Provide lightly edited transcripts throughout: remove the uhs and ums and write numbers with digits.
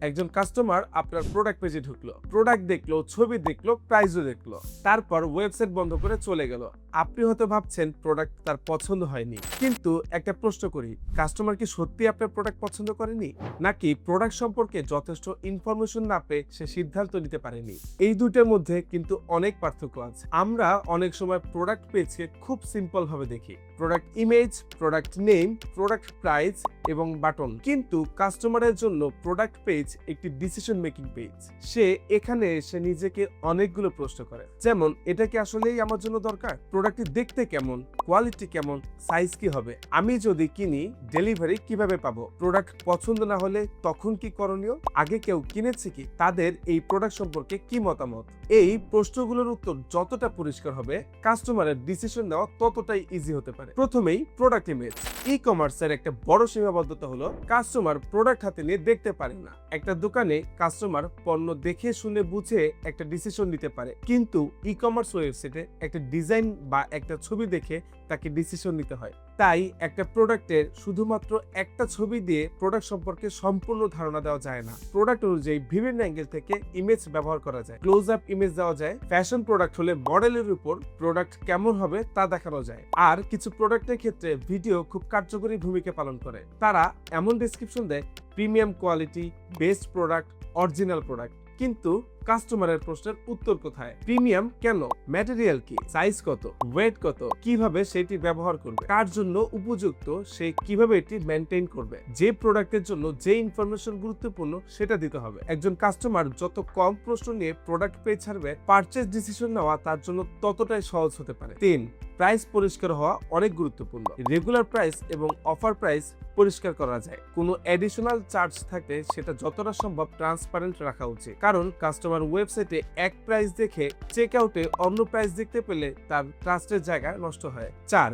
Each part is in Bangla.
একজন কাস্টমার আপনার প্রোডাক্ট পেজে ঢুকলো, প্রোডাক্ট দেখলো, ছবি দেখলো, প্রাইসও দেখলো, তারপর ওয়েবসাইট বন্ধ করে চলে গেল। আপনি হয়তো ভাবছেন প্রোডাক্ট তার পছন্দ হয়নি, কিন্তু একটা প্রশ্ন করি, কাস্টমার কি সত্যি আপনার প্রোডাক্ট পছন্দ করেনি, নাকি প্রোডাক্ট সম্পর্কে যথেষ্ট ইনফরমেশন না পেয়ে সে সিদ্ধান্ত নিতে পারেনি? এই দুটোর মধ্যে কিন্তু অনেক পার্থক্য আছে। আমরা অনেক সময় প্রোডাক্ট পেজকে খুব সিম্পল ভাবে দেখি, product image, product name, product price এবং বাটন। কিন্তু কাস্টমারের জন্য প্রোডাক্ট পেজ একটি ডিসিশন মেকিং পেজ। সে এখানে এসে নিজেকে অনেকগুলো প্রশ্ন করে, যেমন এটা কি আসলেই আমার জন্য দরকার, প্রোডাক্টটি দেখতে কেমন, কোয়ালিটি কেমন, সাইজ কি হবে, আমি যদি কিনি ডেলিভারি কিভাবে পাবো, প্রোডাক্ট পছন্দ না হলে তখন কি করণীয়, আগে কেউ কিনেছে কি, তাদের এই প্রোডাক্ট সম্পর্কে কি মতামত। এই প্রশ্নগুলোর উত্তর যতটা পরিষ্কার হবে, কাস্টমারের ডিসিশন নেওয়া ততটাই ইজি হতে পারে। প্রথমেই প্রোডাক্ট ইমেজ। ই কমার্সের একটা বড় সীমাবদ্ধতা হলো কাস্টমার প্রোডাক্ট হাতে নিয়ে দেখতে পারে না। একটা দোকানে কাস্টমার পণ্য দেখে শুনে বুঝে একটা ডিসিশন নিতে পারে, কিন্তু ই কমার্স ওয়েবসাইটে একটা ডিজাইন বা একটা ছবি দেখে তাকে ডিসিশন নিতে হয়। তাই একটা প্রোডাক্টের শুধুমাত্র একটা ছবি দিয়ে প্রোডাক্ট সম্পর্কে সম্পূর্ণ ধারণা দেওয়া যায় না। প্রোডাক্ট অনুযায়ী বিভিন্ন অ্যাঙ্গেল থেকে ইমেজ ব্যবহার করা যায়, ক্লোজ আপ ইমেজ দেওয়া যায়। ফ্যাশন প্রোডাক্ট হলে মডেলের উপর প্রোডাক্ট কেমন হবে তা দেখানো যায়। আর কিছু প্রোডাক্টের ক্ষেত্রে ভিডিও খুব কার্যকরী ভূমিকা পালন করে। তারা এমন ডেসক্রিপশন দেয়, premium quality, best product, original product. কিন্তু কাস্টমারের প্রশ্নের উত্তর কোথায়? প্রিমিয়াম কেন, ম্যাটেরিয়াল কি, সাইজ কত, ওয়েট কত, কিভাবে সেটি ব্যবহার করবে, কার জন্য উপযুক্ত, সে কিভাবে এটি মেনটেন করবে। যে প্রোডাক্টের জন্য যে ইনফরমেশন গুরুত্বপূর্ণ সেটা দিতে হবে। একজন কাস্টমার যত কম প্রশ্ন নিয়ে প্রোডাক্ট পেজ ছাড়বে, পারচেজ ডিসিশন নেওয়া তার জন্য ততটাই সহজ হতে পারে। 3, প্রাইস পরিষ্কার হওয়া অনেক গুরুত্বপূর্ণ। রেগুলার প্রাইস এবং অফার প্রাইস পরিষ্কার করা যায়। কোনো এডিশনাল চার্জ থাকলে সেটা যতটা সম্ভব ট্রান্সপারেন্ট রাখা উচিত, কারণ কাস্টমার ওয়েবসাইটে এক প্রাইস দেখে চেক আউটে অন্য প্রাইস দেখতে পেলে তার ট্রাস্টের জায়গা নষ্ট হয়। 4,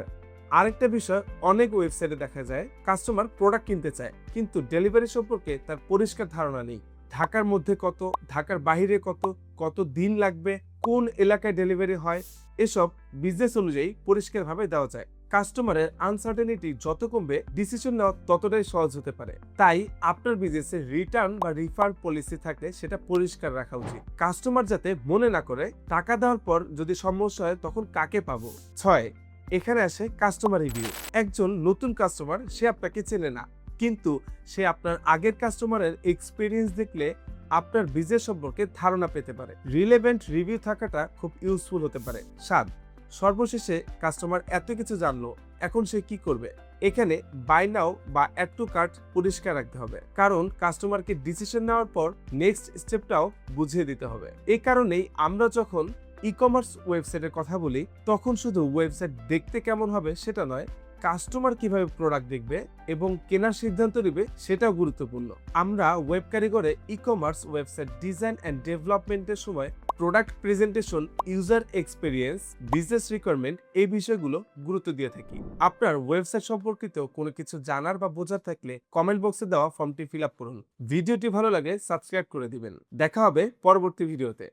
আরেকটা বিষয় অনেক ওয়েবসাইটে দেখা যায়, কাস্টমার প্রোডাক্ট কিনতে চায় কিন্তু ডেলিভারি সম্পর্কে তার পরিষ্কার ধারণা নেই। ঢাকার মধ্যে কত, ঢাকার বাইরে কত, কত দিন লাগবে, কোন এলাকায় ডেলিভারি হয়, এসব বিজনেস অনুযায়ী পরিষ্কারভাবে দেওয়া যায়। কাস্টমারের আনসার্টেনিটি যত কমবে, ডিসিশন নেওয়া ততটাই সহজ হতে পারে। তাই আপনার বিজনেসে রিটার্ন বা রিফান্ড পলিসি থাকলে সেটা পরিষ্কার রাখা উচিত, কাস্টমার যাতে মনে না করে টাকা দেওয়ার পর যদি সমস্যা হয় তখন কাকে পাবো। 6, এখানে আসে কাস্টমার রিভিউ। একজন নতুন কাস্টমার, সে আপনাকে চেনে না, কিন্তু সে আপনার আগের কাস্টমারের এক্সপিরিয়েন্স দেখলে আপনার বিজনেস সম্পর্কে ধারণা পেতে পারে। রিলেভেন্ট রিভিউ থাকাটা খুব ইউজফুল হতে পারে। 7, সর্বশেষে কাস্টমার এত কিছু জানলো, এখন সে কি করবে? এখানে বাই নাও বা অ্যাড টু কার্ট পরিষ্কার রাখতে হবে, কারণ কাস্টমারকে ডিসিশন নেওয়ার পর নেক্সট স্টেপটাও বুঝিয়ে দিতে হবে। এই কারণেই আমরা যখন ই কমার্স ওয়েবসাইটের কথা বলি, তখন শুধু ওয়েবসাইট দেখতে কেমন হবে সেটা নয়, কাস্টমার কিভাবে প্রোডাক্ট দেখবে এবং কেনার সিদ্ধান্ত নেবে সেটাও গুরুত্বপূর্ণ। আমরা ওয়েব কারিগরে e commerce website design and ডেভেলপমেন্টের সময় product presentation, user experience, business requirement, এই বিষয়গুলো গুরুত্ব দিয়ে থাকি। আপনার ওয়েবসাইট সম্পর্কিত কোনো কিছু জানার বা বোঝার থাকলে কমেন্ট বক্সে দেওয়া ফর্মটি ফিল আপ করুন। ভিডিওটি ভালো লাগলে সাবস্ক্রাইব করে দিবেন। দেখা হবে পরবর্তী ভিডিওতে।